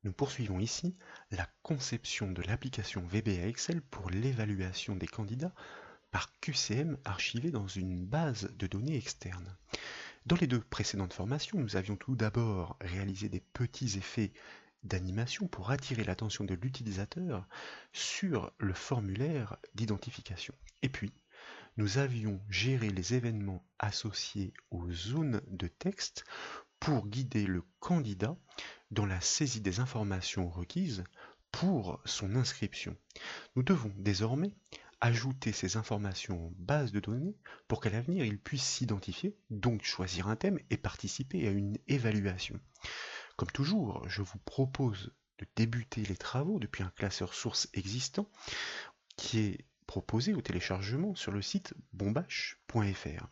Nous poursuivons ici la conception de l'application VBA Excel pour l'évaluation des candidats par QCM archivés dans une base de données externe. Dans les deux précédentes formations, nous avions tout d'abord réalisé des petits effets d'animation pour attirer l'attention de l'utilisateur sur le formulaire d'identification. Et puis, nous avions géré les événements associés aux zones de texte pour guider le candidat dans la saisie des informations requises pour son inscription. Nous devons désormais ajouter ces informations en base de données pour qu'à l'avenir il puisse s'identifier, donc choisir un thème et participer à une évaluation. Comme toujours, je vous propose de débuter les travaux depuis un classeur source existant qui est proposé au téléchargement sur le site bombache.fr.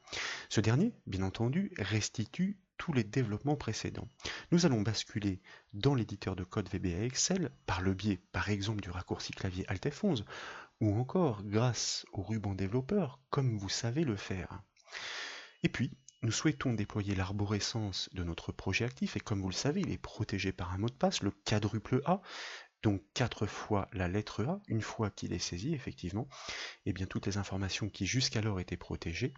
Ce dernier, bien entendu, restitue tous les développements précédents. Nous allons basculer dans l'éditeur de code VBA Excel par le biais, par exemple, du raccourci clavier Alt F11 ou encore grâce au ruban développeur, comme vous savez le faire. Et puis, nous souhaitons déployer l'arborescence de notre projet actif et comme vous le savez, il est protégé par un mot de passe, le quadruple A, donc 4 fois la lettre A. Une fois qu'il est saisi, effectivement, eh bien, toutes les informations qui jusqu'alors étaient protégées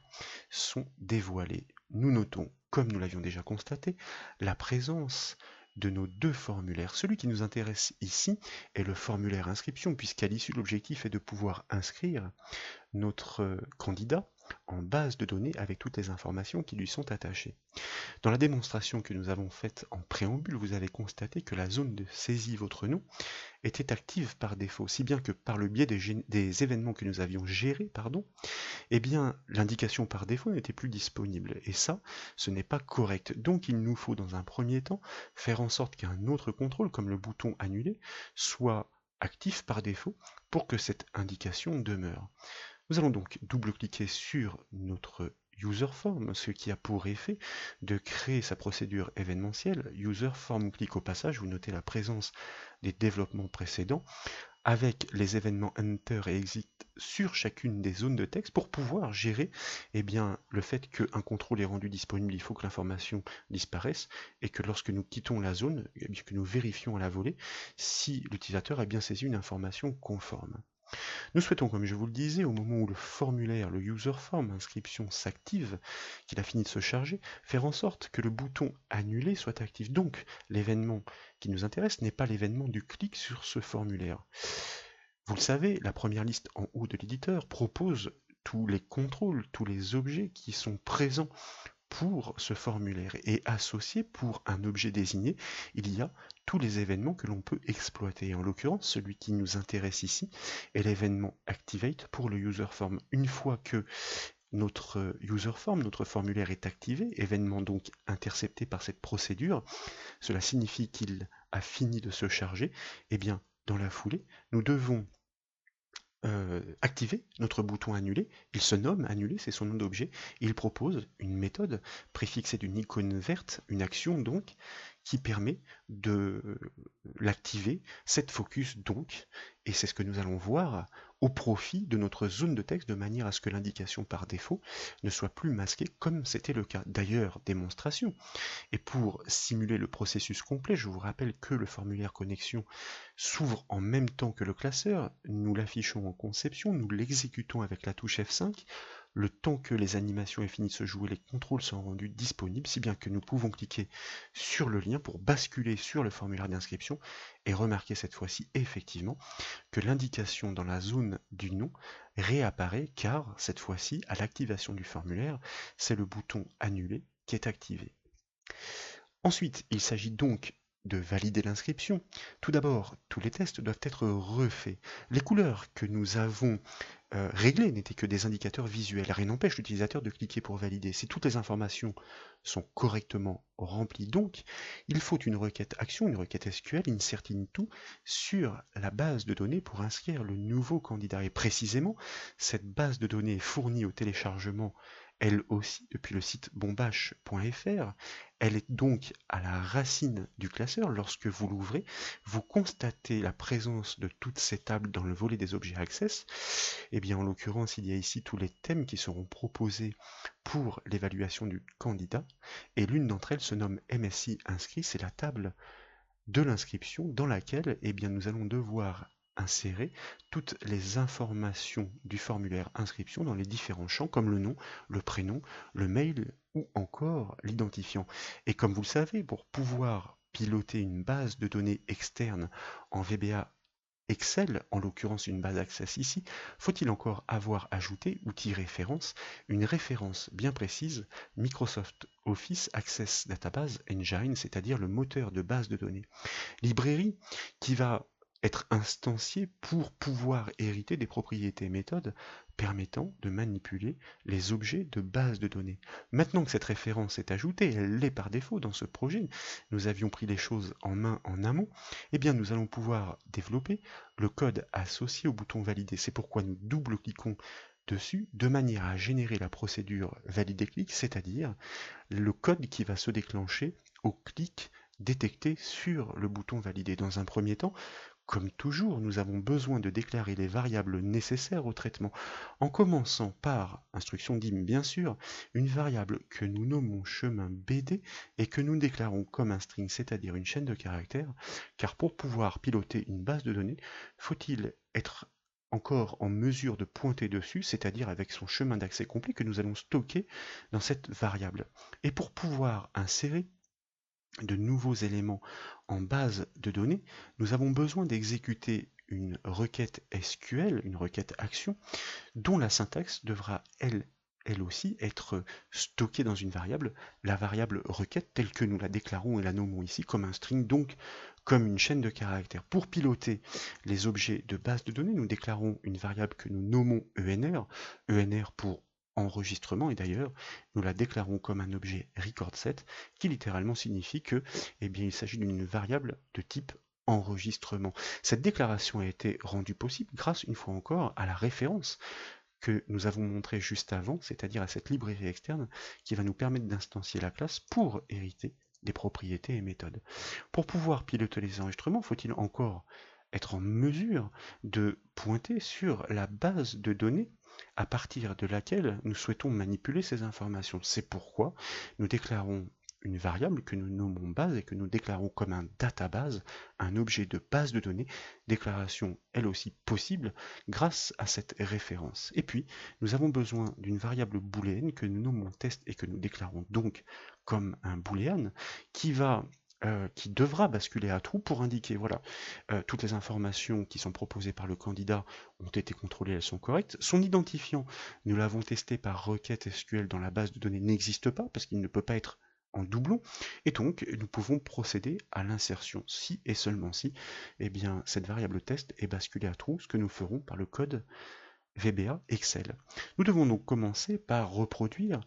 sont dévoilées. Nous notons, comme nous l'avions déjà constaté, la présence de nos deux formulaires. Celui qui nous intéresse ici est le formulaire inscription, puisqu'à l'issue l'objectif est de pouvoir inscrire notre candidat en base de données avec toutes les informations qui lui sont attachées. Dans la démonstration que nous avons faite en préambule, vous avez constaté que la zone de saisie votre nom était active par défaut, si bien que par le biais des événements que nous avions gérés, eh bien l'indication par défaut n'était plus disponible. Et ça, ce n'est pas correct. Donc il nous faut dans un premier temps faire en sorte qu'un autre contrôle, comme le bouton annuler, soit actif par défaut pour que cette indication demeure. Nous allons donc double-cliquer sur notre user form, ce qui a pour effet de créer sa procédure événementielle. User form clique au passage, vous notez la présence des développements précédents, avec les événements enter et exit sur chacune des zones de texte pour pouvoir gérer le fait qu'un contrôle est rendu disponible, il faut que l'information disparaisse et que lorsque nous quittons la zone, que nous vérifions à la volée si l'utilisateur a bien saisi une information conforme. Nous souhaitons, comme je vous le disais, au moment où le formulaire, le user form inscription s'active, qu'il a fini de se charger, faire en sorte que le bouton annuler soit actif. Donc, l'événement qui nous intéresse n'est pas l'événement du clic sur ce formulaire. Vous le savez, la première liste en haut de l'éditeur propose tous les contrôles, tous les objets qui sont présents pour ce formulaire et associé pour un objet désigné, il y a tous les événements que l'on peut exploiter. En l'occurrence, celui qui nous intéresse ici est l'événement Activate pour le user form. Une fois que notre user form, notre formulaire est activé, événement donc intercepté par cette procédure, cela signifie qu'il a fini de se charger, et bien dans la foulée, nous devons activer notre bouton annuler. Il se nomme annuler, c'est son nom d'objet. Il propose une méthode préfixée d'une icône verte, une action donc, qui permet de l'activer, set focus donc, et c'est ce que nous allons voir au profit de notre zone de texte de manière à ce que l'indication par défaut ne soit plus masquée comme c'était le cas. D'ailleurs, démonstration. Et pour simuler le processus complet, je vous rappelle que le formulaire connexion s'ouvre en même temps que le classeur, nous l'affichons en conception, nous l'exécutons avec la touche F5, le temps que les animations aient fini de se jouer, les contrôles sont rendus disponibles, si bien que nous pouvons cliquer sur le lien pour basculer sur le formulaire d'inscription et remarquer cette fois-ci effectivement que l'indication dans la zone du nom réapparaît car cette fois-ci, à l'activation du formulaire, c'est le bouton annuler qui est activé. Ensuite, il s'agit donc de valider l'inscription. Tout d'abord, tous les tests doivent être refaits. Les couleurs que nous avons réglées n'étaient que des indicateurs visuels. Rien n'empêche l'utilisateur de cliquer pour valider. Si toutes les informations sont correctement remplies, donc, il faut une requête action, une requête SQL, insert into, sur la base de données pour inscrire le nouveau candidat. Et précisément, cette base de données est fournie au téléchargement elle aussi depuis le site bombache.fr. Elle est donc à la racine du classeur. Lorsque vous l'ouvrez, vous constatez la présence de toutes ces tables dans le volet des objets Access. Et bien en l'occurrence, il y a ici tous les thèmes qui seront proposés pour l'évaluation du candidat. Et l'une d'entre elles se nomme MSI inscrit, c'est la table de l'inscription dans laquelle eh bien, nous allons devoir insérer toutes les informations du formulaire inscription dans les différents champs comme le nom, le prénom, le mail ou encore l'identifiant. Et comme vous le savez, pour pouvoir piloter une base de données externe en VBA Excel, en l'occurrence une base Access ici, faut-il encore avoir ajouté, outil référence, une référence bien précise, Microsoft Office Access Database Engine, c'est-à-dire le moteur de base de données. Librairie qui va être instanciée pour pouvoir hériter des propriétés méthodes permettant de manipuler les objets de base de données. Maintenant que cette référence est ajoutée, elle l'est par défaut dans ce projet, nous avions pris les choses en main en amont, eh bien nous allons pouvoir développer le code associé au bouton valider. C'est pourquoi nous double-cliquons dessus de manière à générer la procédure valider clic, c'est-à-dire le code qui va se déclencher au clic détecté sur le bouton valider. Dans un premier temps, comme toujours, nous avons besoin de déclarer les variables nécessaires au traitement, en commençant par, instruction dim bien sûr, une variable que nous nommons chemin BD et que nous déclarons comme un string, c'est-à-dire une chaîne de caractères, car pour pouvoir piloter une base de données, faut-il être encore en mesure de pointer dessus, c'est-à-dire avec son chemin d'accès complet que nous allons stocker dans cette variable. Et pour pouvoir insérer de nouveaux éléments en base de données, nous avons besoin d'exécuter une requête SQL, une requête action, dont la syntaxe devra elle aussi être stockée dans une variable, la variable requête telle que nous la déclarons et la nommons ici comme un string, donc comme une chaîne de caractères. Pour piloter les objets de base de données, nous déclarons une variable que nous nommons ENR, ENR pour enregistrement, et d'ailleurs nous la déclarons comme un objet recordSet qui littéralement signifie que eh bien, il s'agit d'une variable de type enregistrement. Cette déclaration a été rendue possible grâce une fois encore à la référence que nous avons montrée juste avant, c'est-à-dire à cette librairie externe qui va nous permettre d'instancier la classe pour hériter des propriétés et méthodes. Pour pouvoir piloter les enregistrements, faut-il encore être en mesure de pointer sur la base de données à partir de laquelle nous souhaitons manipuler ces informations. C'est pourquoi nous déclarons une variable que nous nommons base et que nous déclarons comme un database, un objet de base de données, déclaration elle aussi possible grâce à cette référence. Et puis, nous avons besoin d'une variable booléenne que nous nommons test et que nous déclarons donc comme un booléen qui devra basculer à true pour indiquer, voilà, toutes les informations qui sont proposées par le candidat ont été contrôlées, elles sont correctes. Son identifiant, nous l'avons testé par requête SQL dans la base de données, n'existe pas parce qu'il ne peut pas être en doublon, et donc nous pouvons procéder à l'insertion si et seulement si eh bien, cette variable test est basculée à true, ce que nous ferons par le code VBA Excel. Nous devons donc commencer par reproduire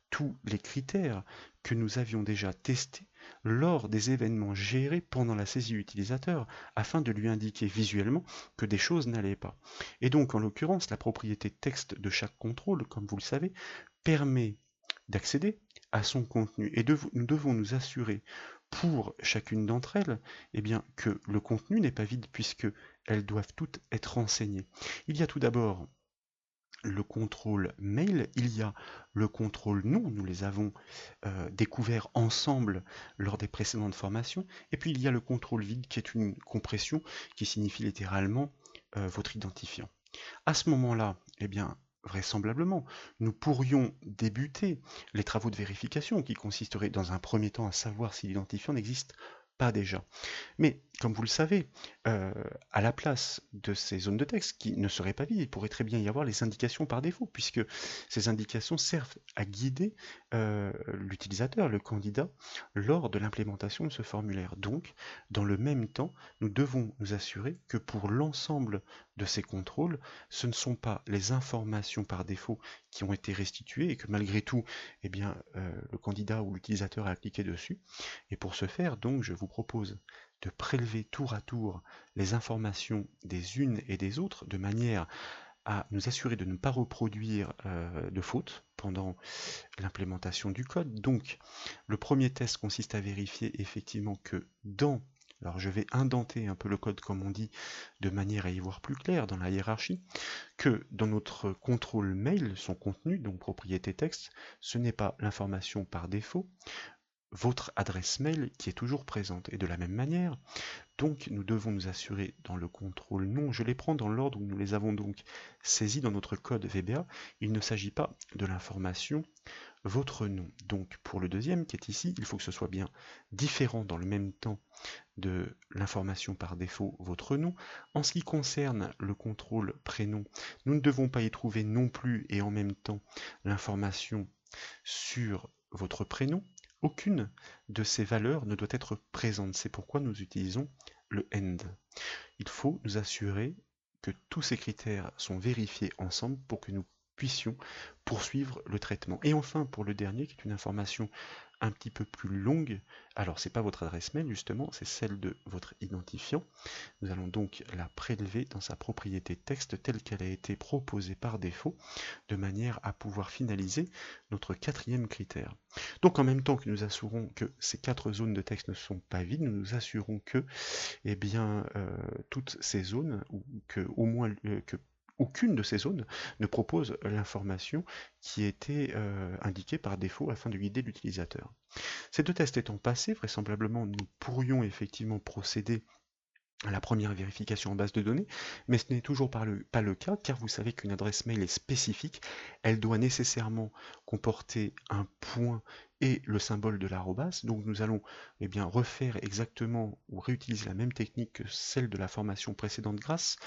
tous les critères que nous avions déjà testés lors des événements gérés pendant la saisie utilisateur afin de lui indiquer visuellement que des choses n'allaient pas. Et donc en l'occurrence la propriété texte de chaque contrôle, comme vous le savez, permet d'accéder à son contenu et nous devons nous assurer pour chacune d'entre elles eh bien, que le contenu n'est pas vide puisque elles doivent toutes être renseignées. Il y a tout d'abord le contrôle mail, il y a le contrôle nom, nous les avons découverts ensemble lors des précédentes formations, et puis il y a le contrôle vide qui est une compression qui signifie littéralement votre identifiant. À ce moment-là, eh bien, vraisemblablement, nous pourrions débuter les travaux de vérification qui consisteraient dans un premier temps à savoir si l'identifiant n'existe pas déjà. Mais, comme vous le savez, à la place de ces zones de texte qui ne seraient pas vides, il pourrait très bien y avoir les indications par défaut, puisque ces indications servent à guider l'utilisateur, le candidat, lors de l'implémentation de ce formulaire. Donc, dans le même temps, nous devons nous assurer que pour l'ensemble de ces contrôles, ce ne sont pas les informations par défaut qui ont été restituées et que malgré tout, eh bien, le candidat ou l'utilisateur a cliqué dessus. Et pour ce faire, donc, je vous propose de prélever tour à tour les informations des unes et des autres de manière à nous assurer de ne pas reproduire de fautes pendant l'implémentation du code. Donc, le premier test consiste à vérifier effectivement que alors je vais indenter un peu le code comme on dit, de manière à y voir plus clair dans la hiérarchie, que dans notre contrôle mail, son contenu, donc propriété texte, ce n'est pas l'information par défaut, votre adresse mail qui est toujours présente. Et de la même manière, donc nous devons nous assurer dans le contrôle nom, je les prends dans l'ordre où nous les avons donc saisis dans notre code VBA, il ne s'agit pas de l'information votre nom. Donc pour le deuxième qui est ici, il faut que ce soit bien différent dans le même temps de l'information par défaut votre nom. En ce qui concerne le contrôle prénom, nous ne devons pas y trouver non plus et en même temps l'information sur votre prénom. Aucune de ces valeurs ne doit être présente. C'est pourquoi nous utilisons le AND. Il faut nous assurer que tous ces critères sont vérifiés ensemble pour que nous puissions poursuivre le traitement. Et enfin, pour le dernier, qui est une information un petit peu plus longue, alors c'est pas votre adresse mail justement, c'est celle de votre identifiant. Nous allons donc la prélever dans sa propriété texte telle qu'elle a été proposée par défaut, de manière à pouvoir finaliser notre quatrième critère. Donc en même temps que nous assurons que ces 4 zones de texte ne sont pas vides, nous nous assurons que eh bien, toutes ces zones, ou que au moins que aucune de ces zones ne propose l'information qui était indiquée par défaut afin de guider l'utilisateur. Ces deux tests étant passés, vraisemblablement nous pourrions effectivement procéder à la première vérification en base de données, mais ce n'est toujours pas le cas, car vous savez qu'une adresse mail est spécifique, elle doit nécessairement comporter un point et le symbole de l'arrobas, donc nous allons bien refaire exactement ou réutiliser la même technique que celle de la formation précédente grâce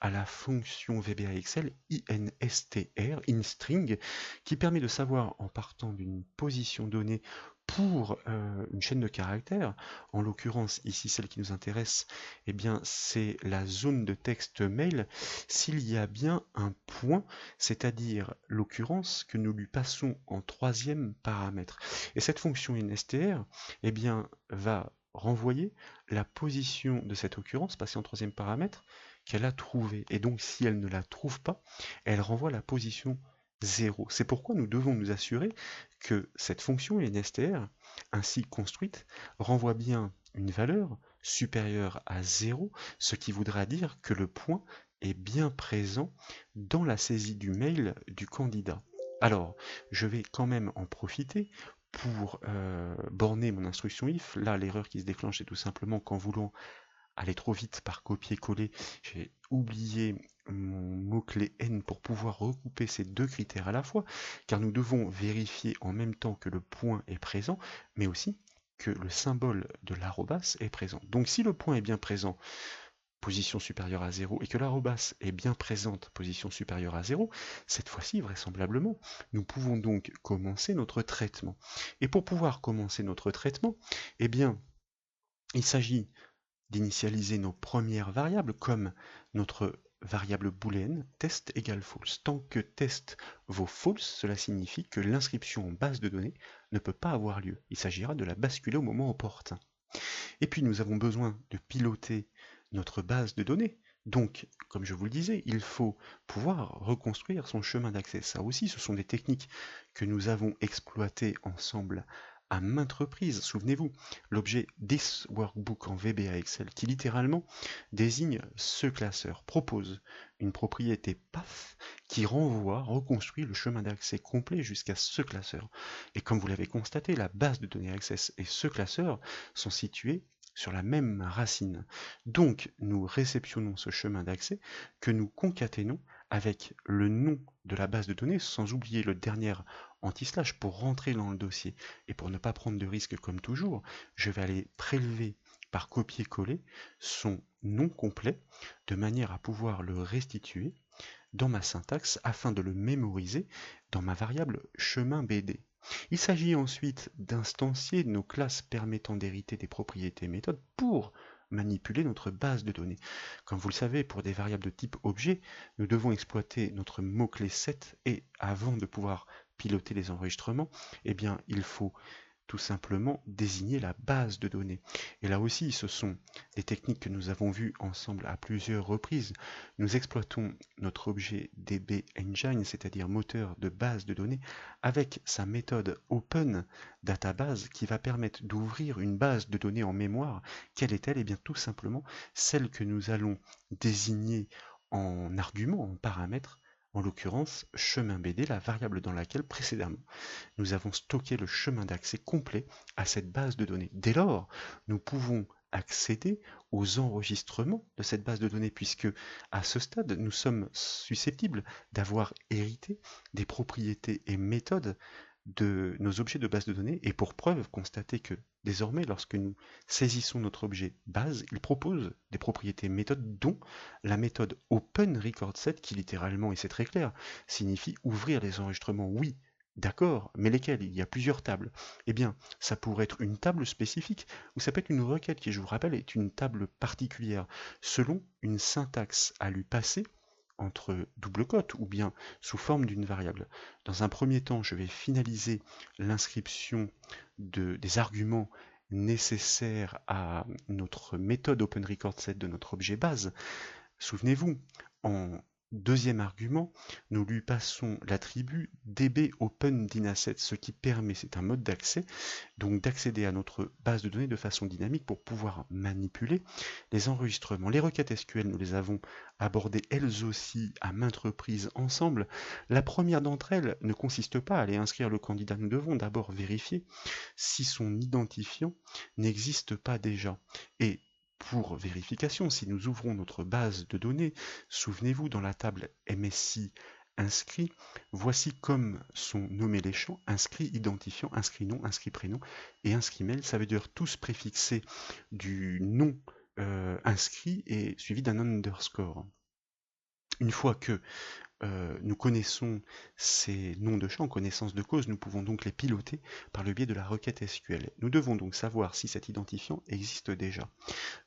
à la fonction VBA Excel INSTR, instring, qui permet de savoir en partant d'une position donnée pour une chaîne de caractères, en l'occurrence ici celle qui nous intéresse, eh bien c'est la zone de texte mail, s'il y a bien un point, c'est-à-dire l'occurrence que nous lui passons en troisième paramètre. Et cette fonction INSTR eh bien, va renvoyer la position de cette occurrence passée en troisième paramètre qu'elle a trouvée. Et donc si elle ne la trouve pas, elle renvoie la position 0. C'est pourquoi nous devons nous assurer que cette fonction NSTR, ainsi construite, renvoie bien une valeur supérieure à 0, ce qui voudra dire que le point est bien présent dans la saisie du mail du candidat. Alors, je vais quand même en profiter pour borner mon instruction if. Là, l'erreur qui se déclenche est tout simplement qu'en voulant aller trop vite par copier-coller, j'ai oublié mon mot-clé N pour pouvoir recouper ces deux critères à la fois, car nous devons vérifier en même temps que le point est présent, mais aussi que le symbole de l'arrobas est présent. Donc si le point est bien présent, position supérieure à 0, et que l'arrobas est bien présente, position supérieure à 0, cette fois-ci, vraisemblablement, nous pouvons donc commencer notre traitement. Et pour pouvoir commencer notre traitement, eh bien, il s'agit d'initialiser nos premières variables comme notre variable booléenne test égale false. Tant que test vaut false, cela signifie que l'inscription en base de données ne peut pas avoir lieu. Il s'agira de la basculer au moment opportun. Et puis nous avons besoin de piloter notre base de données. Donc, comme je vous le disais, il faut pouvoir reconstruire son chemin d'accès. Ça aussi, ce sont des techniques que nous avons exploitées ensemble à maintes reprises. Souvenez-vous, l'objet this workbook en VBA Excel, qui littéralement désigne ce classeur, propose une propriété path qui renvoie, reconstruit le chemin d'accès complet jusqu'à ce classeur. Et comme vous l'avez constaté, la base de données Access et ce classeur sont situés sur la même racine. Donc, nous réceptionnons ce chemin d'accès que nous concaténons avec le nom de la base de données, sans oublier le dernier anti-slash pour rentrer dans le dossier. Et pour ne pas prendre de risque comme toujours, je vais aller prélever par copier-coller son nom complet, de manière à pouvoir le restituer dans ma syntaxe afin de le mémoriser dans ma variable chemin BD. Il s'agit ensuite d'instancier nos classes permettant d'hériter des propriétés méthodes pour manipuler notre base de données. Comme vous le savez, pour des variables de type objet, nous devons exploiter notre mot-clé set et avant de pouvoir piloter les enregistrements, eh bien, il faut tout simplement désigner la base de données. Et là aussi, ce sont des techniques que nous avons vues ensemble à plusieurs reprises. Nous exploitons notre objet DB Engine, c'est-à-dire moteur de base de données, avec sa méthode Open Database qui va permettre d'ouvrir une base de données en mémoire. Quelle est-elle? Eh bien tout simplement celle que nous allons désigner en argument, en paramètre, en l'occurrence chemin BD, la variable dans laquelle précédemment nous avons stocké le chemin d'accès complet à cette base de données. Dès lors, nous pouvons accéder aux enregistrements de cette base de données puisque à ce stade, nous sommes susceptibles d'avoir hérité des propriétés et méthodes de nos objets de base de données et pour preuve, constatez que désormais, lorsque nous saisissons notre objet base, il propose des propriétés et méthodes dont la méthode OpenRecordSet qui littéralement, et c'est très clair, signifie ouvrir les enregistrements. Oui, d'accord, mais lesquelles? Il y a plusieurs tables. Eh bien, ça pourrait être une table spécifique, ou ça peut être une requête qui, je vous rappelle, est une table particulière, selon une syntaxe à lui passer entre double cote ou bien sous forme d'une variable. Dans un premier temps, je vais finaliser l'inscription des arguments nécessaires à notre méthode OpenRecordSet de notre objet base. Souvenez-vous, en deuxième argument, nous lui passons l'attribut dbopenDynaset, ce qui permet, c'est un mode d'accès, donc d'accéder à notre base de données de façon dynamique pour pouvoir manipuler les enregistrements. Les requêtes SQL, nous les avons abordées elles aussi à maintes reprises ensemble. La première d'entre elles ne consiste pas à aller inscrire le candidat. Nous devons d'abord vérifier si son identifiant n'existe pas déjà. Et pour vérification, si nous ouvrons notre base de données, souvenez-vous dans la table MSI inscrit, voici comme sont nommés les champs inscrit identifiant, inscrit nom, inscrit prénom et inscrit mail. Ça veut dire tous préfixés du nom inscrit et suivi d'un underscore. Une fois que nous connaissons ces noms de champs en connaissance de cause, nous pouvons donc les piloter par le biais de la requête SQL. Nous devons donc savoir si cet identifiant existe déjà.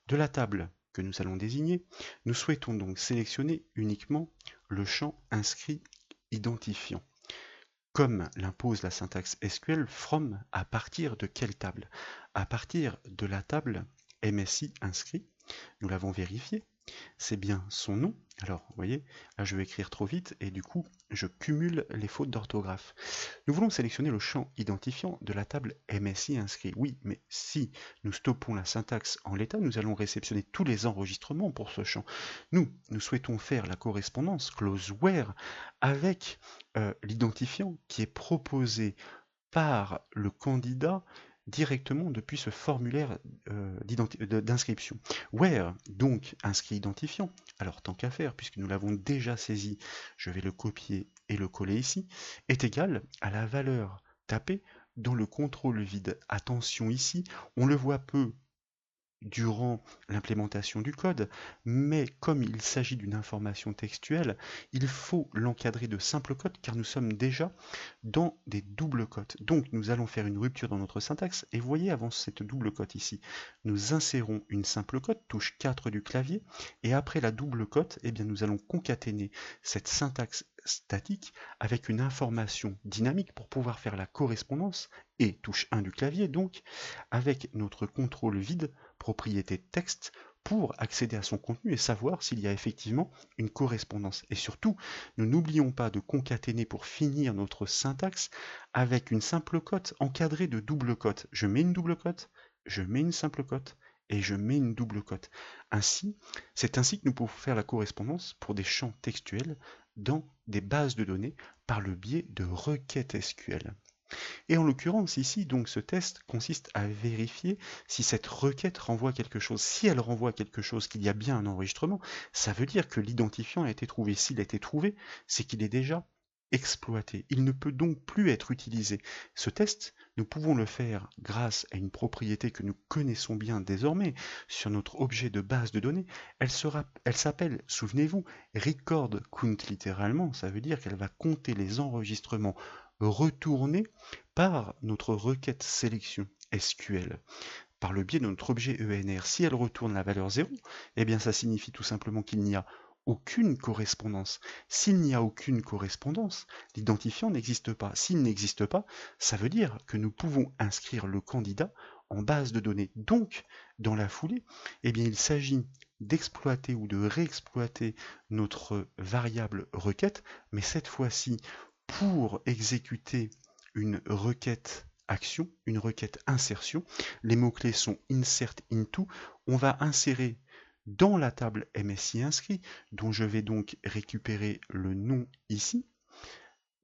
De la table que nous allons désigner, nous souhaitons donc sélectionner uniquement le champ inscrit identifiant. Comme l'impose la syntaxe SQL, from à partir de quelle table? À partir de la table MSI inscrit, nous l'avons vérifié, c'est bien son nom. Alors, vous voyez, là je vais écrire trop vite et du coup, je cumule les fautes d'orthographe. Nous voulons sélectionner le champ identifiant de la table MSI inscrit. Oui, mais si nous stoppons la syntaxe en l'état, nous allons réceptionner tous les enregistrements pour ce champ. Nous souhaitons faire la correspondance clause where avec l'identifiant qui est proposé par le candidat directement depuis ce formulaire d'inscription. Where, donc inscrit identifiant, alors tant qu'à faire, puisque nous l'avons déjà saisi, je vais le copier et le coller ici, est égal à la valeur tapée dans le contrôle vide. Attention ici, on le voit peu durant l'implémentation du code, mais comme il s'agit d'une information textuelle, il faut l'encadrer de simple code car nous sommes déjà dans des doubles cotes. Donc nous allons faire une rupture dans notre syntaxe et voyez avant cette double cote ici, nous insérons une simple cote, touche 4 du clavier, et après la double cote, eh bien, nous allons concaténer cette syntaxe statique avec une information dynamique pour pouvoir faire la correspondance, et touche 1 du clavier donc, avec notre contrôle vide propriété texte pour accéder à son contenu et savoir s'il y a effectivement une correspondance. Et surtout, nous n'oublions pas de concaténer pour finir notre syntaxe avec une simple cote encadrée de double cote. Je mets une double cote, je mets une simple cote et je mets une double cote. Ainsi, c'est ainsi que nous pouvons faire la correspondance pour des champs textuels dans des bases de données par le biais de requêtes SQL. Et en l'occurrence ici, donc ce test consiste à vérifier si cette requête renvoie quelque chose. Si elle renvoie quelque chose, qu'il y a bien un enregistrement, ça veut dire que l'identifiant a été trouvé. S'il a été trouvé, c'est qu'il est déjà exploité. Il ne peut donc plus être utilisé. Ce test, nous pouvons le faire grâce à une propriété que nous connaissons bien désormais sur notre objet de base de données. Elle s'appelle, souvenez-vous, record count littéralement. Ça veut dire qu'elle va compter les enregistrements retournés par notre requête sélection SQL par le biais de notre objet ENR. Si elle retourne la valeur 0, eh bien ça signifie tout simplement qu'il n'y a aucune correspondance. S'il n'y a aucune correspondance, l'identifiant n'existe pas. S'il n'existe pas, ça veut dire que nous pouvons inscrire le candidat en base de données. Donc, dans la foulée, eh bien, il s'agit d'exploiter ou de réexploiter notre variable requête, mais cette fois-ci pour exécuter une requête action, une requête insertion. Les mots-clés sont insert into. On va insérer dans la table MSI inscrit, dont je vais donc récupérer le nom ici,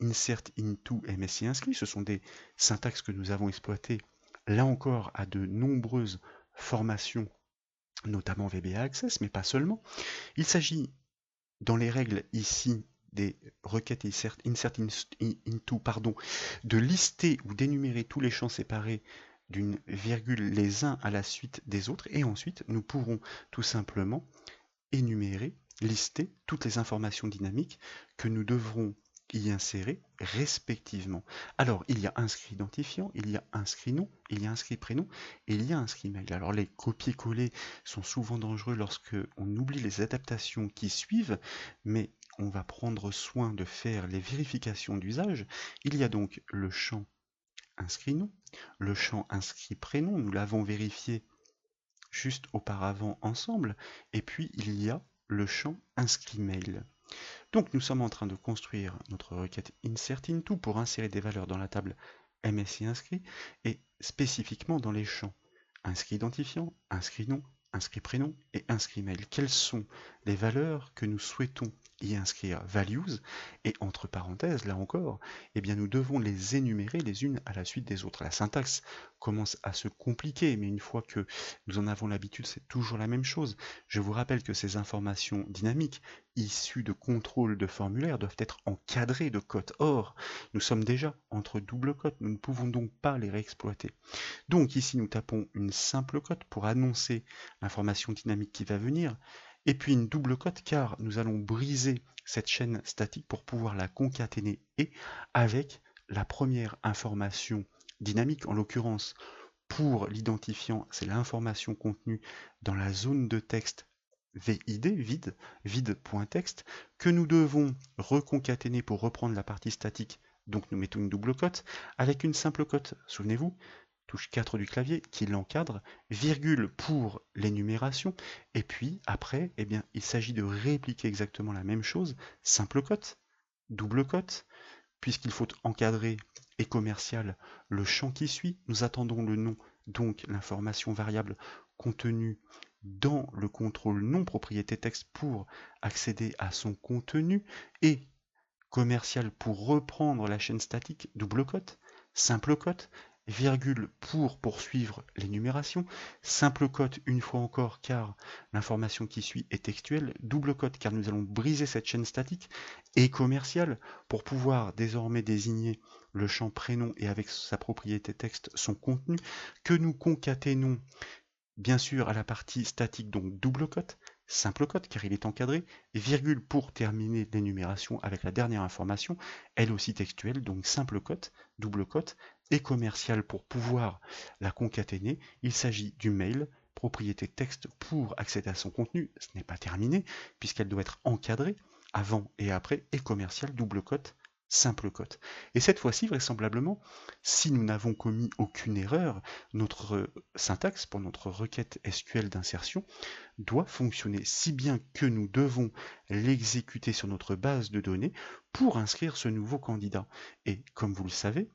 insert into MSI inscrit, ce sont des syntaxes que nous avons exploitées là encore à de nombreuses formations, notamment VBA Access, mais pas seulement. Il s'agit dans les règles ici des requêtes insert into, de lister ou d'énumérer tous les champs séparés d'une virgule les uns à la suite des autres, et ensuite nous pourrons tout simplement énumérer, lister toutes les informations dynamiques que nous devrons y insérer respectivement. Alors, il y a inscrit identifiant, il y a inscrit nom, il y a inscrit prénom, et il y a inscrit mail. Alors, les copier-coller sont souvent dangereux lorsque on oublie les adaptations qui suivent, mais on va prendre soin de faire les vérifications d'usage. Il y a donc le champ inscrit nom, le champ inscrit prénom, nous l'avons vérifié juste auparavant ensemble, et puis il y a le champ inscrit mail. Donc nous sommes en train de construire notre requête insertInto pour insérer des valeurs dans la table MSI inscrit et spécifiquement dans les champs inscrit identifiant, inscrit nom, inscrit prénom et inscrit mail. Quelles sont les valeurs que nous souhaitons y inscrire values, et entre parenthèses, là encore, eh bien nous devons les énumérer les unes à la suite des autres. La syntaxe commence à se compliquer, mais une fois que nous en avons l'habitude, c'est toujours la même chose. Je vous rappelle que ces informations dynamiques issues de contrôle de formulaire doivent être encadrées de cotes. Or, nous sommes déjà entre double cotes, nous ne pouvons donc pas les réexploiter. Donc ici, nous tapons une simple cote pour annoncer l'information dynamique qui va venir, et puis une double cote car nous allons briser cette chaîne statique pour pouvoir la concaténer et avec la première information dynamique, en l'occurrence pour l'identifiant, c'est l'information contenue dans la zone de texte VID, vide.text, que nous devons reconcaténer pour reprendre la partie statique, donc nous mettons une double cote, avec une simple cote, souvenez-vous, touche 4 du clavier qui l'encadre, virgule pour l'énumération, et puis après, eh bien, il s'agit de répliquer exactement la même chose, simple cote, double cote, puisqu'il faut encadrer et commercial le champ qui suit, nous attendons le nom, donc l'information variable contenue dans le contrôle non propriété texte pour accéder à son contenu, et commercial pour reprendre la chaîne statique, double cote, simple cote, virgule pour poursuivre l'énumération, simple cote une fois encore car l'information qui suit est textuelle, double cote car nous allons briser cette chaîne statique, et commercial pour pouvoir désormais désigner le champ prénom et avec sa propriété texte son contenu, que nous concaténons bien sûr à la partie statique, donc double cote, simple cote car il est encadré, virgule pour terminer l'énumération avec la dernière information, elle aussi textuelle, donc simple cote, double cote, et commercial pour pouvoir la concaténer. Il s'agit du mail, propriété texte pour accéder à son contenu, ce n'est pas terminé puisqu'elle doit être encadrée avant et après, et commercial, double cote, simple cote. Et cette fois-ci, vraisemblablement, si nous n'avons commis aucune erreur, notre syntaxe pour notre requête SQL d'insertion doit fonctionner, si bien que nous devons l'exécuter sur notre base de données pour inscrire ce nouveau candidat. Et comme vous le savez,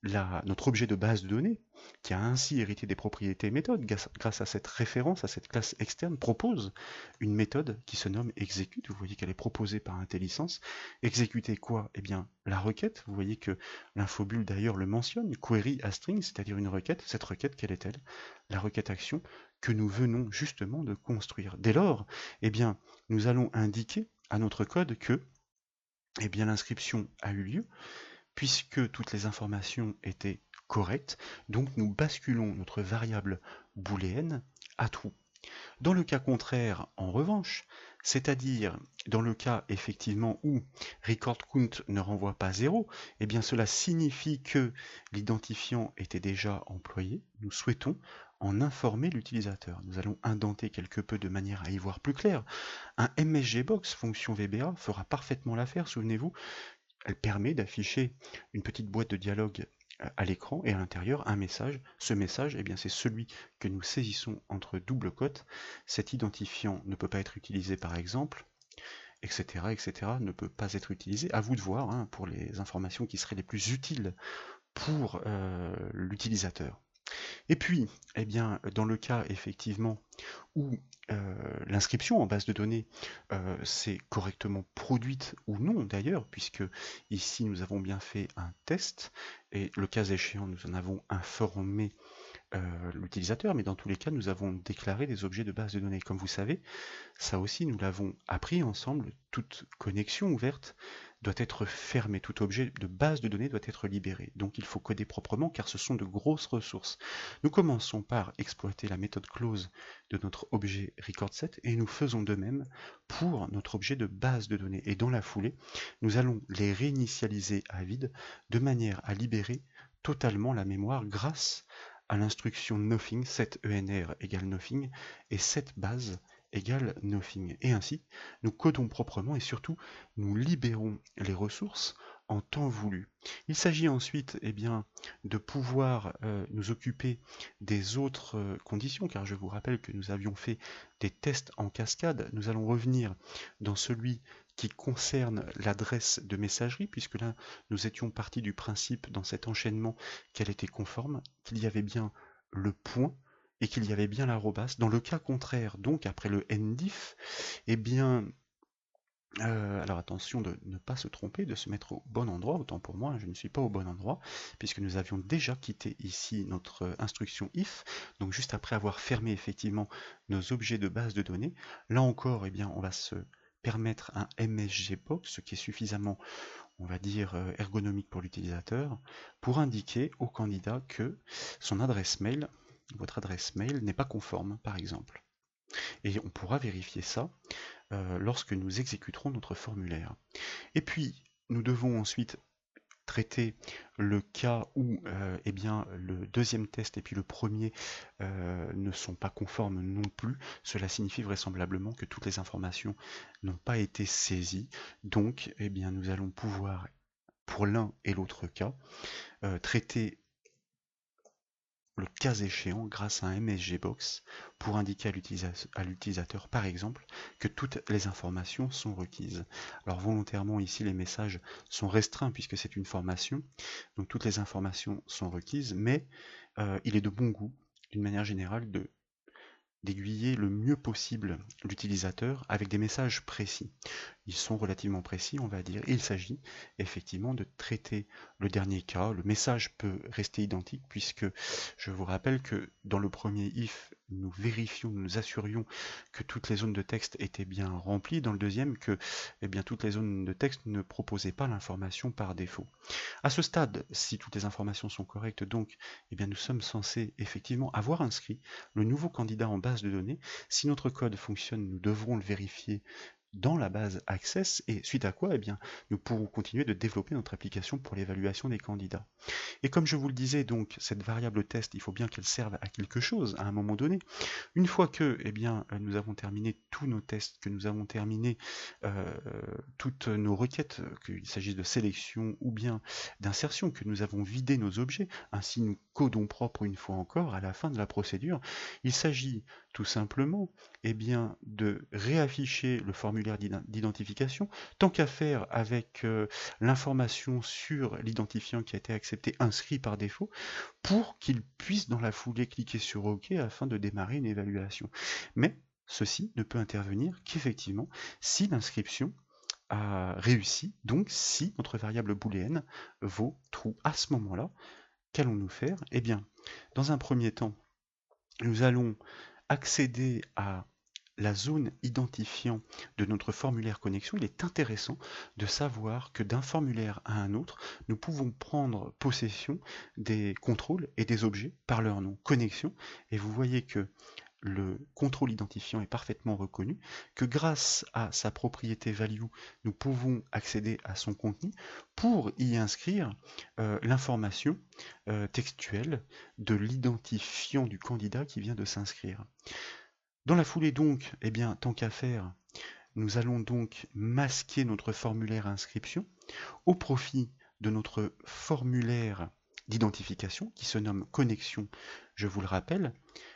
notre objet de base de données, qui a ainsi hérité des propriétés méthodes grâce à cette référence, à cette classe externe, propose une méthode qui se nomme execute. Vous voyez qu'elle est proposée par IntelliSense. Exécuter quoi? Eh bien, la requête. Vous voyez que l'infobulle d'ailleurs le mentionne, query a string, c'est-à-dire une requête. Cette requête, quelle est-elle? La requête action que nous venons justement de construire. Dès lors, eh bien, nous allons indiquer à notre code que eh bien, l'inscription a eu lieu, puisque toutes les informations étaient correctes, donc nous basculons notre variable booléenne à true. Dans le cas contraire, en revanche, c'est-à-dire dans le cas effectivement où recordCount ne renvoie pas 0, eh bien cela signifie que l'identifiant était déjà employé. Nous souhaitons en informer l'utilisateur. Nous allons indenter quelque peu de manière à y voir plus clair. Un MSGBox, fonction VBA, fera parfaitement l'affaire, souvenez-vous. Elle permet d'afficher une petite boîte de dialogue à l'écran et à l'intérieur un message. Ce message, eh bien, c'est celui que nous saisissons entre double cotes. Cet identifiant ne peut pas être utilisé par exemple, etc., etc., ne peut pas être utilisé. À vous de voir hein, pour les informations qui seraient les plus utiles pour l'utilisateur. Et puis, eh bien, dans le cas effectivement où l'inscription en base de données s'est correctement produite ou non d'ailleurs, puisque ici nous avons bien fait un test, et le cas échéant nous en avons informé l'utilisateur, mais dans tous les cas nous avons déclaré des objets de base de données. Comme vous savez, ça aussi nous l'avons appris ensemble, toute connexion ouverte doit être fermée, tout objet de base de données doit être libéré. Donc il faut coder proprement car ce sont de grosses ressources. Nous commençons par exploiter la méthode close de notre objet recordSet et nous faisons de même pour notre objet de base de données. Et dans la foulée, nous allons les réinitialiser à vide de manière à libérer totalement la mémoire grâce à l'instruction nothing, set enr égale nothing, et set base égale nothing. Et ainsi, nous codons proprement et surtout, nous libérons les ressources en temps voulu. Il s'agit ensuite de pouvoir nous occuper des autres conditions, car je vous rappelle que nous avions fait des tests en cascade. Nous allons revenir dans celui qui concerne l'adresse de messagerie, puisque là, nous étions partis du principe dans cet enchaînement qu'elle était conforme, qu'il y avait bien le point, et qu'il y avait bien l'arrobas. Dans le cas contraire, donc après le ndif, alors attention de ne pas se tromper, de se mettre au bon endroit, autant pour moi, je ne suis pas au bon endroit, puisque nous avions déjà quitté ici notre instruction if, donc juste après avoir fermé effectivement nos objets de base de données, là encore, on va se permettre un msgbox, ce qui est suffisamment, on va dire, ergonomique pour l'utilisateur, pour indiquer au candidat que son adresse mail, votre adresse mail n'est pas conforme, par exemple. Et on pourra vérifier ça lorsque nous exécuterons notre formulaire. Et puis, nous devons ensuite traiter le cas où le deuxième test et puis le premier ne sont pas conformes non plus. Cela signifie vraisemblablement que toutes les informations n'ont pas été saisies. Donc, nous allons pouvoir, pour l'un et l'autre cas, traiter le cas échéant grâce à un msgbox pour indiquer à l'utilisateur par exemple que toutes les informations sont requises. Alors volontairement ici les messages sont restreints puisque c'est une formation, donc toutes les informations sont requises, mais il est de bon goût d'une manière générale d'aiguiller le mieux possible l'utilisateur avec des messages précis. Ils sont relativement précis, on va dire. Il s'agit effectivement de traiter le dernier cas. Le message peut rester identique puisque je vous rappelle que dans le premier if, nous vérifions, nous nous assurions que toutes les zones de texte étaient bien remplies. Dans le deuxième, que toutes les zones de texte ne proposaient pas l'information par défaut. À ce stade, si toutes les informations sont correctes, donc, nous sommes censés effectivement avoir inscrit le nouveau candidat en base de données. Si notre code fonctionne, nous devrons le vérifier dans la base Access, et suite à quoi, nous pourrons continuer de développer notre application pour l'évaluation des candidats. Et comme je vous le disais, donc, cette variable test, il faut bien qu'elle serve à quelque chose à un moment donné. Une fois que nous avons terminé tous nos tests, que nous avons terminé toutes nos requêtes, qu'il s'agisse de sélection ou bien d'insertion, que nous avons vidé nos objets, ainsi nous codons propre une fois encore à la fin de la procédure, il s'agit tout simplement de réafficher le formulaire d'identification, tant qu'à faire avec l'information sur l'identifiant qui a été accepté, inscrit par défaut, pour qu'il puisse dans la foulée cliquer sur OK afin de démarrer une évaluation. Mais ceci ne peut intervenir qu'effectivement si l'inscription a réussi, donc si notre variable booléenne vaut true. À ce moment-là, qu'allons-nous faire? Dans un premier temps, nous allons accéder à la zone identifiant de notre formulaire connexion. Il est intéressant de savoir que d'un formulaire à un autre, nous pouvons prendre possession des contrôles et des objets par leur nom. Connexion, et vous voyez que le contrôle identifiant est parfaitement reconnu, que grâce à sa propriété value, nous pouvons accéder à son contenu pour y inscrire l'information textuelle de l'identifiant du candidat qui vient de s'inscrire. Dans la foulée donc, tant qu'à faire, nous allons donc masquer notre formulaire inscription au profit de notre formulaire d'identification qui se nomme connexion, je vous le rappelle,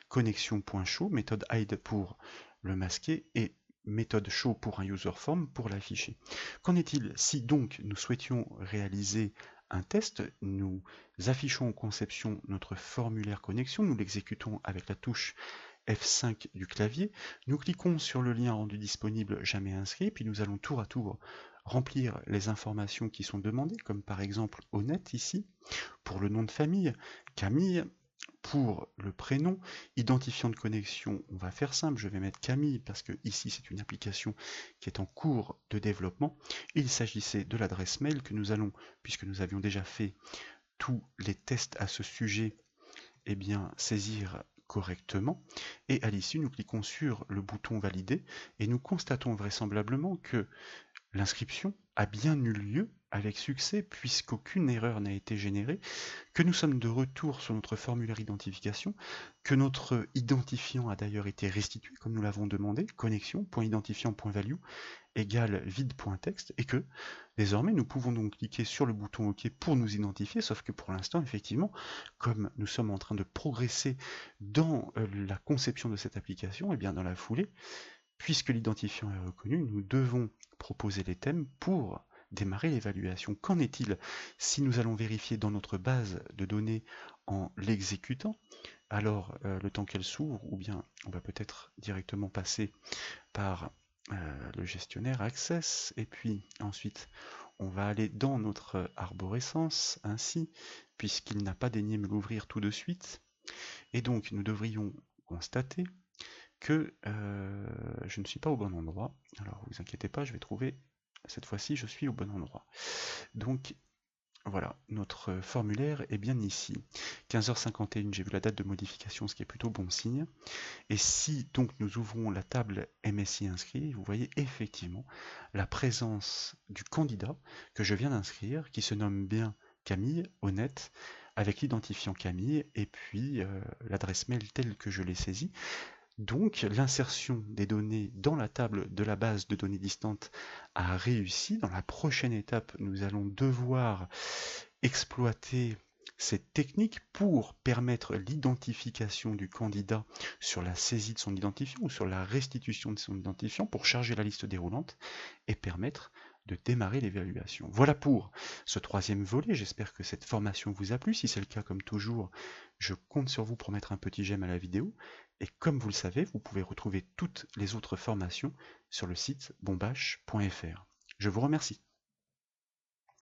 connexion.show, méthode hide pour le masquer et méthode show pour un user form pour l'afficher. Qu'en est-il si donc nous souhaitions réaliser un test? Nous affichons en conception notre formulaire connexion, nous l'exécutons avec la touche F5 du clavier, nous cliquons sur le lien rendu disponible jamais inscrit, puis nous allons tour à tour remplir les informations qui sont demandées, comme par exemple honnête ici, pour le nom de famille, Camille, pour le prénom, identifiant de connexion, on va faire simple, je vais mettre Camille parce que ici c'est une application qui est en cours de développement. Il s'agissait de l'adresse mail que nous allons, puisque nous avions déjà fait tous les tests à ce sujet, eh bien, saisir correctement. Et à l'issue, nous cliquons sur le bouton valider et nous constatons vraisemblablement que l'inscription a bien eu lieu avec succès puisqu'aucune erreur n'a été générée, que nous sommes de retour sur notre formulaire identification, que notre identifiant a d'ailleurs été restitué comme nous l'avons demandé, connexion.identifiant.value égale vide.texte, et que désormais nous pouvons donc cliquer sur le bouton OK pour nous identifier, sauf que pour l'instant, effectivement, comme nous sommes en train de progresser dans la conception de cette application, et bien dans la foulée, puisque l'identifiant est reconnu, nous devons proposer les thèmes pour démarrer l'évaluation. Qu'en est-il si nous allons vérifier dans notre base de données en l'exécutant? Alors, le temps qu'elle s'ouvre, ou bien on va peut-être directement passer par le gestionnaire Access, et puis ensuite on va aller dans notre arborescence, ainsi, puisqu'il n'a pas daigné me l'ouvrir tout de suite, et donc nous devrions constater que je ne suis pas au bon endroit. Alors vous inquiétez pas, je vais trouver, cette fois-ci je suis au bon endroit. Donc voilà, notre formulaire est bien ici. 15h51, j'ai vu la date de modification, ce qui est plutôt bon signe. Et si donc nous ouvrons la table MSI inscrit, vous voyez effectivement la présence du candidat que je viens d'inscrire, qui se nomme bien Camille, honnête, avec l'identifiant Camille, et puis l'adresse mail telle que je l'ai saisie. Donc l'insertion des données dans la table de la base de données distante a réussi. Dans la prochaine étape, nous allons devoir exploiter cette technique pour permettre l'identification du candidat sur la saisie de son identifiant ou sur la restitution de son identifiant pour charger la liste déroulante et permettre de démarrer l'évaluation. Voilà pour ce troisième volet, j'espère que cette formation vous a plu. Si c'est le cas, comme toujours, je compte sur vous pour mettre un petit j'aime à la vidéo. Et comme vous le savez, vous pouvez retrouver toutes les autres formations sur le site bombache.fr. Je vous remercie.